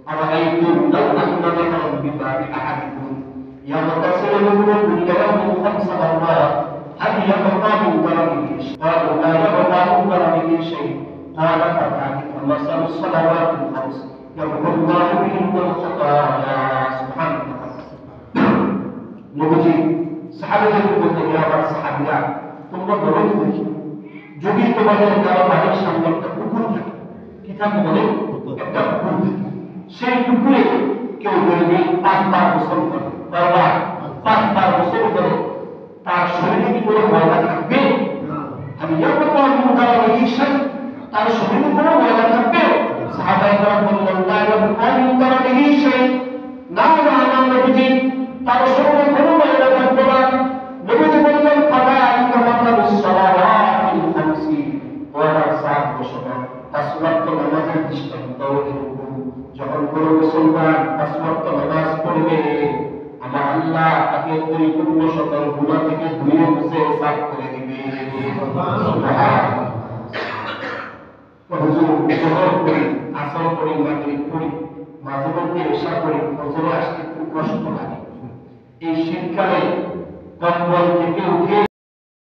أرأيتم لو أن ذكرا بباب أحدكم يغتسل منه كل يوم 5 مرات هل يبقى من درجه شيء؟ قالوا لا يبقى من درجه شيء. قال فذلك مثل الصلوات ال5 يمحو الله بهن الخطايا. سبحان الله. নবীজি সাহাবাদেরকে বলতে গিয়ে আবার সাহাবীরা তোমরা বলো দেখি যদি তোমাদের কারো বাড়ির সামনে একটা পুকুর থাকে, কি থাকে বলে একটা পুকুর থাকে, সেই পুকুরে কেউ দৈনিক 5 বার গোসল করে, বারবার 5 বার গোসল করে, তার শরীরে কি কোনো ময়লা থাকবে? আমি যতটা মুদারা ইনশাল তার শরীরে কোনো ময়লা থাকবে? সাহাবায়ে বললেন লা ইয়াবকা মিন দারাবিহি শাই। না না না নবীজি, তার শরীরে কোনো ময়লা থাকবে না। নবীজি বললেন ফাদালিকা মাতালুস সালাওয়াতিল 50 ওয়া সাত বছর 5 ওয়াক্ত নামাজের দৃষ্টান্ত এরকম। যখন কোনো মুসলমান 5 ওয়াক্ত নামাজ পড়বে, আমার আল্লাহ তাকে পরিপূর্ণ সকল গুনাহ থেকে ধুয়ে মুছে সাফ করে দিবে। সুবহানাল্লাহ। হুজুর জোহর করি, আসর করি, মাগরিব করি, মাঝে মধ্যে ইশা করি, ফজরে আসতে খুব কষ্ট লাগে। এই শীতকালে কম্বল থেকে উঠে